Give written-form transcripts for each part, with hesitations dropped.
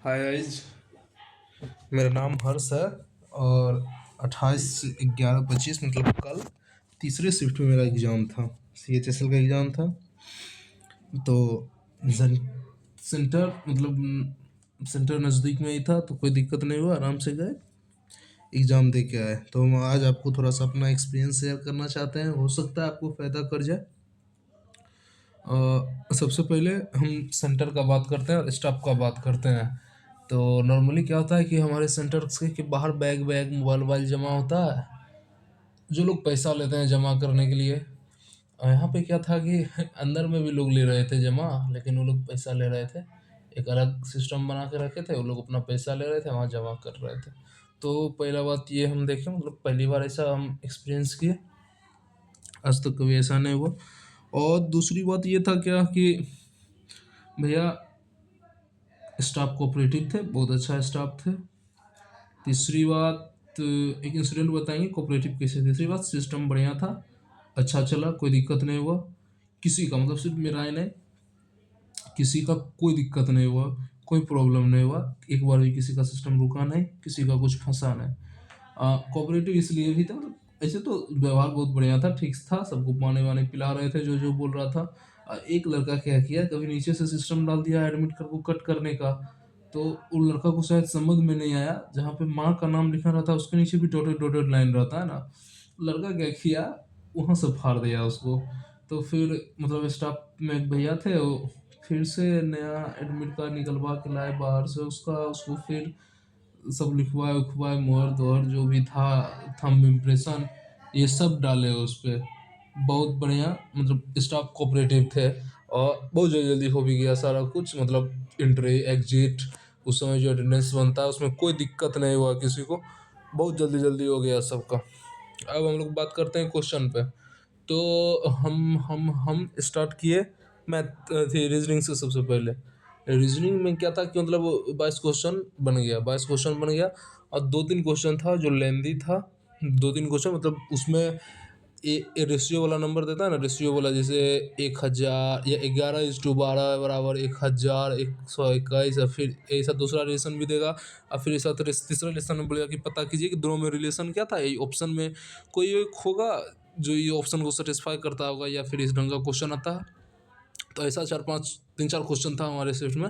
Hi guys. मेरा नाम हर्ष है और 28/11/25 मतलब कल तीसरे शिफ्ट में मेरा एग्ज़ाम था। CHSL का एग्ज़ाम था। तो जन सेंटर मतलब सेंटर नज़दीक में ही था, तो कोई दिक्कत नहीं हुआ, आराम से गए एग्ज़ाम दे के आए। तो हम आज आपको थोड़ा सा अपना एक्सपीरियंस शेयर करना चाहते हैं, हो सकता है आपको फ़ायदा कर जाए। सबसे पहले हम सेंटर का बात करते हैं और स्टाफ का बात करते हैं। तो नॉर्मली क्या होता है कि हमारे सेंटर के बाहर बैग वैग मोबाइल वोबाइल जमा होता है, जो लोग पैसा लेते हैं जमा करने के लिए। और यहाँ पे क्या था कि अंदर में भी लोग ले रहे थे जमा, लेकिन वो लोग पैसा ले रहे थे। एक अलग सिस्टम बना के रखे थे, वो लोग अपना पैसा ले रहे थे, वहाँ जमा कर रहे थे। तो पहला बात ये हम देखें, मतलब पहली बार ऐसा हम एक्सपीरियंस किए, आज तक कभी ऐसा नहीं हुआ। और दूसरी बात ये था क्या कि भैया स्टाफ कोऑपरेटिव थे, बहुत अच्छा स्टाफ थे। तीसरी बात, एक इंसिडेंट बताएंगे कोऑपरेटिव कैसे। तीसरी बात, सिस्टम बढ़िया था, अच्छा चला, कोई दिक्कत नहीं हुआ किसी का, मतलब सिर्फ मेरा ही नहीं, किसी का कोई दिक्कत नहीं हुआ, कोई प्रॉब्लम नहीं हुआ। एक बार भी किसी का सिस्टम रुका नहीं, किसी का कुछ फंसा नहीं। कोऑपरेटिव इसलिए भी था, मतलब ऐसे तो व्यवहार बहुत बढ़िया था, ठीक था, सबको पानी वानी पिला रहे थे जो जो बोल रहा था। एक लड़का क्या किया, कभी नीचे से सिस्टम डाल दिया एडमिट कार्ड को कट करने का। तो वो लड़का को शायद समझ में नहीं आया, जहाँ पे माँ का नाम लिखा रहता है उसके नीचे भी डॉटेड डॉटेड लाइन रहता है ना। लड़का क्या किया, वहाँ से फाड़ दिया उसको। तो फिर मतलब स्टाफ में एक भैया थे, वो फिर से नया एडमिट कार्ड निकलवा के लाए बाहर से उसका, उसको फिर सब लिखवाए उखवाए, मोहर दोहर जो भी था, थंब इम्प्रेशन, ये सब डाले उस पे। बहुत बढ़िया, मतलब स्टाफ कोऑपरेटिव थे और बहुत जल्दी जल्दी हो भी गया सारा कुछ, मतलब एंट्री एग्जिट, उस समय जो अटेंडेंस बनता है उसमें कोई दिक्कत नहीं हुआ किसी को, बहुत जल्दी जल्दी हो गया सबका। अब हम लोग बात करते हैं क्वेश्चन पे। तो हम स्टार्ट किए मैथ थी रीजनिंग से। सबसे पहले रीजनिंग में क्या था कि मतलब 22 क्वेश्चन बन गया और 2-3 क्वेश्चन था जो लेंदी था। 2-3 क्वेश्चन मतलब उसमें रेशियो वाला नंबर देता है ना, रेशियो वाला, जैसे 1000 या 11:12 बराबर 1121 और फिर ऐसा दूसरा रिलेशन भी देगा। और फिर ऐसा तीसरा रिलेशन में बोलेगा कि पता कीजिए कि दोनों में रिलेशन क्या था। यही ऑप्शन में कोई एक होगा जो ये ऑप्शन को सेटिस्फाई करता होगा, या फिर इस ढंग का क्वेश्चन आता है। तो ऐसा 3-4 क्वेश्चन था हमारे शिफ्ट में।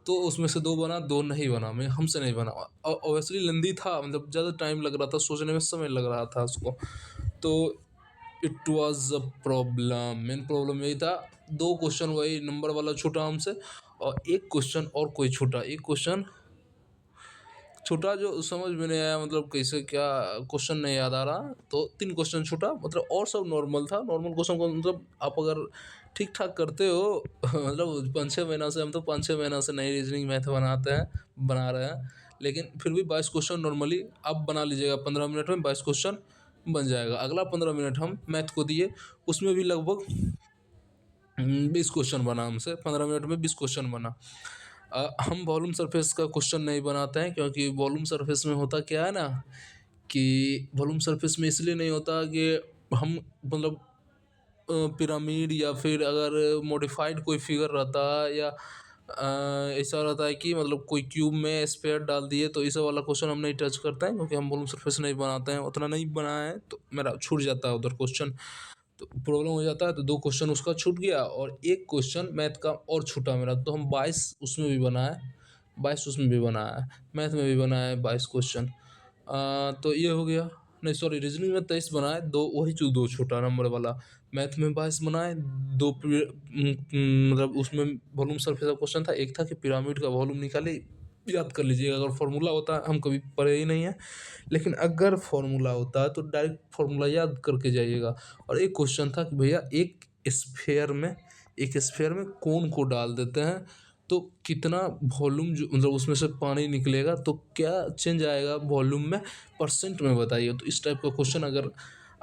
तो उसमें से 2 बना, 2 नहीं बना, मैं हमसे नहीं बना। और ऑब्वियसली लेंदी था, मतलब ज़्यादा टाइम लग रहा था, सोचने में समय लग रहा था उसको। तो it was a problem, main problem यही था। 2 क्वेश्चन वही नंबर वाला छूटा हमसे, और एक क्वेश्चन और कोई छूटा, एक क्वेश्चन छूटा जो समझ में नहीं आया, मतलब कैसे क्या क्वेश्चन नहीं याद आ रहा। तो 3 क्वेश्चन छूटा, मतलब और सब नॉर्मल था। नॉर्मल क्वेश्चन को मतलब आप अगर ठीक ठाक करते हो मतलब 5-6 महीना से, हम तो 5-6 महीना से नई रीजनिंग मैथ बना रहे हैं, लेकिन फिर भी 22 क्वेश्चन नॉर्मली आप बना लीजिएगा। 15 मिनट में 22 क्वेश्चन बन जाएगा। अगला 15 मिनट हम मैथ को दिए, उसमें भी लगभग 20 क्वेश्चन बना हमसे। 15 मिनट में 20 क्वेश्चन बना। हम वॉल्यूम सरफेस का क्वेश्चन नहीं बनाते हैं, क्योंकि वॉल्यूम सरफेस में होता क्या है ना, कि वॉल्यूम सरफेस में इसलिए नहीं होता कि हम मतलब पिरामिड या फिर अगर मॉडिफाइड कोई फिगर रहता है, या ऐसा रहता है कि मतलब कोई क्यूब में स्फीयर डाल दिए, तो इस वाला क्वेश्चन हम नहीं टच करते हैं, क्योंकि हम वॉल्यूम सरफेस नहीं बनाते हैं, उतना नहीं बनाया है, तो मेरा छूट जाता है उधर क्वेश्चन। तो प्रॉब्लम हो जाता है। तो 2 क्वेश्चन उसका छूट गया और एक क्वेश्चन मैथ का और छूटा मेरा। तो हम 22 उसमें भी बनाए, 22 उसमें भी बनाया, मैथ में भी बनाए 22 क्वेश्चन। तो ये हो गया। नहीं सॉरी, रीजनिंग में 23 बनाए, दो वही जो 2 छोटा नंबर वाला। मैथ में 22 बनाए, मतलब उसमें वॉल्यूम सरफेस का क्वेश्चन था। एक था कि पिरामिड का वॉल्यूम निकाले, याद कर लीजिएगा। अगर फॉर्मूला होता है, हम कभी पढ़े ही नहीं है, लेकिन अगर फॉर्मूला होता है तो डायरेक्ट फॉर्मूला याद करके जाइएगा। और एक क्वेश्चन था कि भैया एक स्फेयर में कोन को डाल देते हैं तो कितना वॉल्यूम, जो मतलब उसमें से पानी निकलेगा, तो क्या चेंज आएगा वॉल्यूम में, परसेंट में बताइए। तो इस टाइप का क्वेश्चन अगर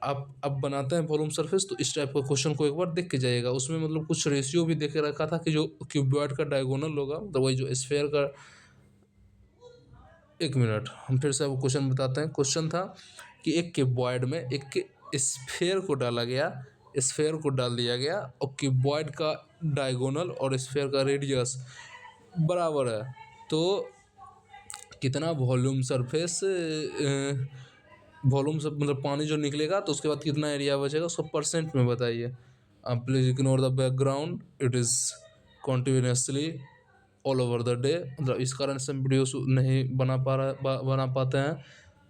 आप बनाते हैं वॉल्यूम सरफेस, तो इस टाइप का क्वेश्चन को एक बार देख के जाइएगा। उसमें मतलब कुछ रेशियो भी देखे रखा था कि जो क्यूबॉइड का डायगोनल होगा, तो वही जो स्फेयर का। 1 मिनट, हम फिर से आपको क्वेश्चन बताते हैं। क्वेश्चन था कि एक क्यूबॉइड में एक स्फेयर को डाला गया, स्फेयर को डाल दिया गया, और क्यूबॉइड का डायगोनल और स्फेयर का रेडियस बराबर है। तो कितना वॉल्यूम सरफेस वॉल्यूम सब मतलब पानी जो निकलेगा तो उसके बाद कितना एरिया बचेगा उसको परसेंट में बताइए। Please ignore the background, it is continuously all over the day. मतलब इस कारण से हम वीडियो नहीं बना पाते हैं।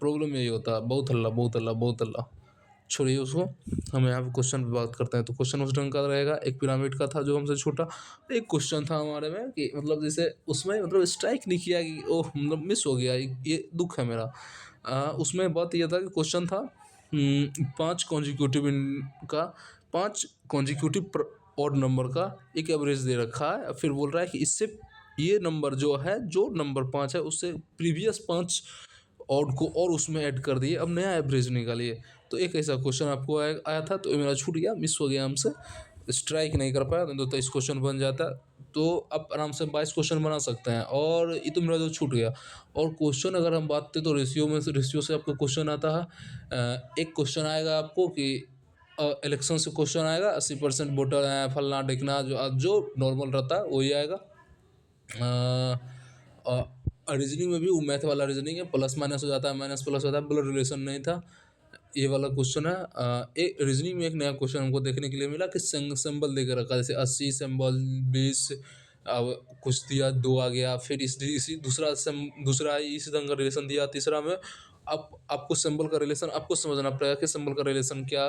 प्रॉब्लम यही होता है। बहुत हल्ला बहुत हल्ला बहुत हल्ला। छोड़िए उसको, हम यहाँ पे क्वेश्चन पे बात करते हैं। तो क्वेश्चन उस ढंग का रहेगा। एक पिरामिड का था जो हमसे छोटा। एक क्वेश्चन था हमारे में कि मतलब जैसे उसमें मतलब स्ट्राइक नहीं किया कि ओह मतलब मिस हो गया, ये दुख है मेरा। उसमें बात यह था कि क्वेश्चन था 5 कॉन्जिक्यूटिव का 5 कॉन्जिक्यूटिव ऑड नंबर का एक एवरेज दे रखा है। फिर बोल रहा है कि इससे ये नंबर जो है, जो नंबर 5 है उससे प्रीवियस 5 ऑड को और उसमें ऐड कर दिए, अब नया एवरेज निकालिए। तो एक ऐसा क्वेश्चन आपको आया था, तो ये मेरा छूट गया, मिस हो गया हमसे, स्ट्राइक नहीं कर पाया। तो 23 क्वेश्चन बन जाता। तो आप आराम से 22 क्वेश्चन बना सकते हैं। और ये तो मेरा जो छूट गया। और क्वेश्चन अगर हम बात करें तो रेशियो में से, रेशियो से आपको क्वेश्चन आता है। एक क्वेश्चन आएगा आपको कि इलेक्शन से क्वेश्चन आएगा, 80% वोटर हैं फलना ढिकना, जो नॉर्मल रहता है वही आएगा। रीजनिंग में भी वो मैथ वाला रीजनिंग है, प्लस माइनस हो जाता है, माइनस प्लस होता है, ब्लड रिलेशन नहीं था। ये वाला क्वेश्चन है। एक रीजनिंग में एक नया क्वेश्चन हमको देखने के लिए मिला कि सिंबल देकर रखा, जैसे 80 सिंबल 20, अब कुछ दिया 2 आ गया, फिर इसी दूसरा इसी ढंग का रिलेशन दिया। तीसरा में आपको सिंबल का रिलेशन आपको समझना पड़ेगा कि सिंबल का रिलेशन क्या।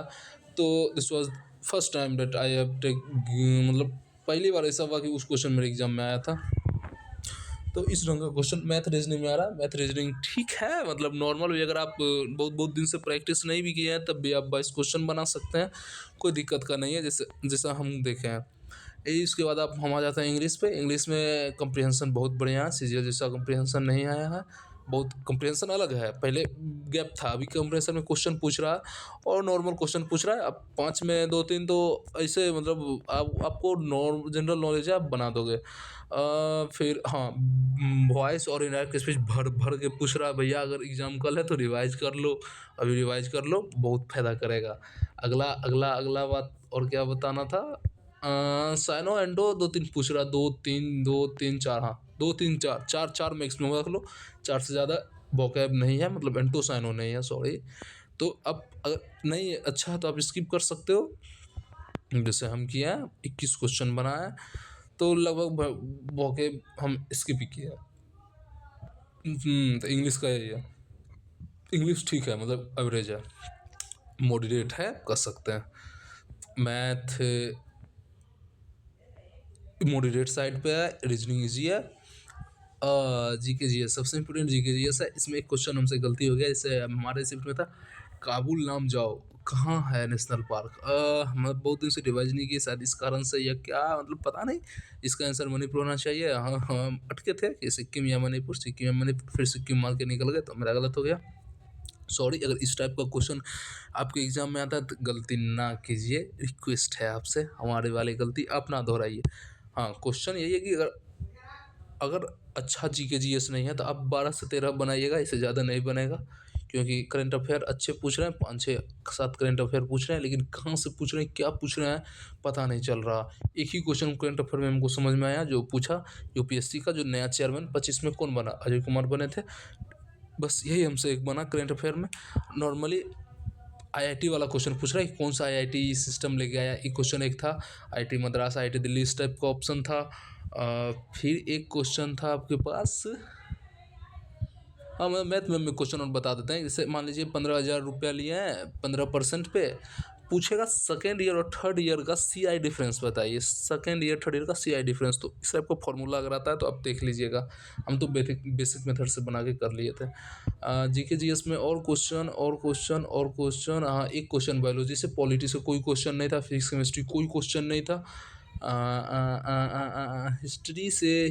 तो this was first time that I have take, मतलब पहली बार ऐसा हुआ कि उस क्वेश्चन मेरे एग्जाम में आया था। तो इस ढंग का क्वेश्चन मैथ रीजनिंग में आ रहा है। मैथ रीजनिंग ठीक है, मतलब नॉर्मल भी अगर आप बहुत बहुत दिन से प्रैक्टिस नहीं भी किए हैं तब भी आप 22 क्वेश्चन बना सकते हैं, कोई दिक्कत का नहीं है, जैसे जैसा हम देखे हैं। इसके बाद आप हम आ जाते हैं इंग्लिश पे। इंग्लिश में कंप्रीहेंशन बहुत बढ़िया है, सीजीएल जैसा कंप्रीहेंशन नहीं आया है। बहुत कंप्रीहेंशन अलग है, पहले गैप था, अभी कंप्रीहेंशन में क्वेश्चन पूछ रहा है और नॉर्मल क्वेश्चन पूछ रहा है। अब 5 में 2-3 तो ऐसे मतलब आपको जनरल नॉलेज है, आप बना दोगे। फिर हाँ, वॉइस और इनडायरेक्ट स्पीच भर भर के पूछ रहा है। भैया अगर एग्जाम कल है तो रिवाइज कर लो, अभी रिवाइज कर लो, बहुत फायदा करेगा। अगला अगला अगला बात और क्या बताना था। साइनो एंडो 2-3 पूछ रहा, 2-3 2-3 4, हाँ 2-3 4 4 मैक्सिमम रख लो, 4 से ज़्यादा वोकैब नहीं है, मतलब एंटो साइनो नहीं है, सॉरी। तो अब अगर नहीं अच्छा है तो आप स्किप कर सकते हो। जैसे हम किए हैं 21 क्वेश्चन बनाए, तो लगभग वोकैब हम स्किप ही किया। तो इंग्लिश का यही है। इंग्लिश ठीक है, मतलब एवरेज है, मॉडरेट है, कर सकते हैं। मैथ मॉडरेट साइड पे है, रीजनिंग ईजी है। जीके जीएस सबसे इंपॉर्टेंट जीके जीएस है। इसमें एक क्वेश्चन हमसे गलती हो गया, जैसे हमारे शिफ्ट में था काबुल नाम जाओ कहाँ है नेशनल पार्क। मैं बहुत दिन से रिवाइज नहीं की, शायद इस कारण से या क्या, मतलब पता नहीं। इसका आंसर मणिपुर होना चाहिए। हाँ हम अटके थे कि सिक्किम या मणिपुर, सिक्किम या मणिपुर, फिर सिक्किम मार के निकल गए, तो मेरा गलत हो गया, सॉरी। अगर इस टाइप का क्वेश्चन आपके एग्जाम में आता है तो गलती ना कीजिए, रिक्वेस्ट है आपसे, हमारे वाली गलती आप ना दोहराइए। हाँ, क्वेश्चन यही है कि अगर अगर अच्छा जीके जीएस नहीं है तो आप 12 से 13 बनाइएगा, इससे ज़्यादा नहीं बनेगा। क्योंकि करंट अफेयर अच्छे पूछ रहे हैं, 5-6-7 करंट अफेयर पूछ रहे हैं, लेकिन कहाँ से पूछ रहे हैं, क्या पूछ रहे हैं, पता नहीं चल रहा। एक ही क्वेश्चन करंट अफेयर में हमको समझ में आया, जो पूछा यूपीएससी का, जो नया चेयरमैन 25 में कौन बना, अजय कुमार बने थे, बस यही हमसे एक बना करंट अफेयर में। नॉर्मली आईआईटी वाला क्वेश्चन पूछ रहा है कि कौन सा आईआईटी सिस्टम लेके आया, एक क्वेश्चन एक था। आईआईटी मद्रास, आईआईटी दिल्ली, इस टाइप का ऑप्शन था। फिर एक क्वेश्चन था आपके पास, हाँ मैं मैथ में क्वेश्चन और बता देते हैं। जैसे मान लीजिए 15,000 रुपया लिए हैं 15% पे, पूछेगा सेकेंड ईयर और थर्ड ईयर का सीआई डिफरेंस बताइए, सेकेंड ईयर थर्ड ईयर का सीआई डिफरेंस। तो इस टाइप का फॉर्मूला अगर आता है तो आप देख लीजिएगा, हम तो बेसिक मेथड से बना के कर लिए थे। जीके जीएस में और क्वेश्चन और क्वेश्चन और क्वेश्चन, हाँ एक क्वेश्चन बायोलॉजी से, पॉलिटी से कोई क्वेश्चन नहीं था, फिजिक्स केमिस्ट्री कोई क्वेश्चन नहीं था। हिस्ट्री से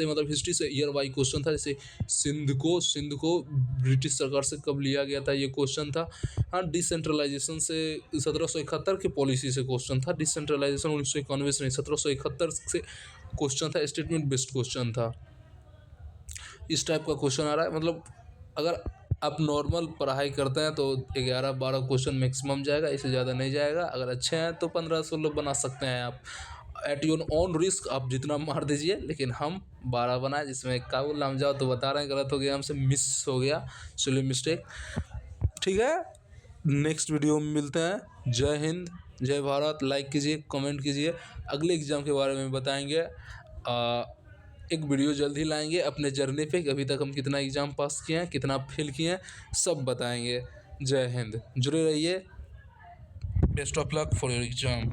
मतलब हिस्ट्री से ईयर वाई क्वेश्चन था। जैसे सिंध को ब्रिटिश सरकार से कब लिया गया था, ये क्वेश्चन था। हाँ, डिसेंट्रलाइजेशन से 1771 की पॉलिसी से क्वेश्चन था। डिसेंट्रलाइजेशन 1991 से नहीं, 1771 से क्वेश्चन था, स्टेटमेंट बेस्ड क्वेश्चन था। इस टाइप का क्वेश्चन आ रहा है। मतलब अगर आप नॉर्मल पढ़ाई करते हैं तो 11-12 क्वेश्चन मैक्सिमम जाएगा, इससे ज़्यादा नहीं जाएगा। अगर अच्छे हैं तो 15-16 बना सकते हैं आप। एट योर ओन रिस्क आप जितना मार दीजिए, लेकिन हम 12 बनाए, जिसमें काबुल नाम जाओ तो बता रहे हैं गलत हो गया, हमसे मिस हो गया, चलिए मिस्टेक। ठीक है, नेक्स्ट वीडियो में मिलते हैं। जय हिंद, जय भारत। लाइक कीजिए, कमेंट कीजिए। अगले एग्ज़ाम के बारे में बताएंगे। एक वीडियो जल्द ही लाएंगे अपने जर्नी पे, अभी तक हम कितना एग्ज़ाम पास किए हैं, कितना फेल किए हैं, सब बताएंगे। जय हिंद, जुड़े रहिए। Best of luck for your exam.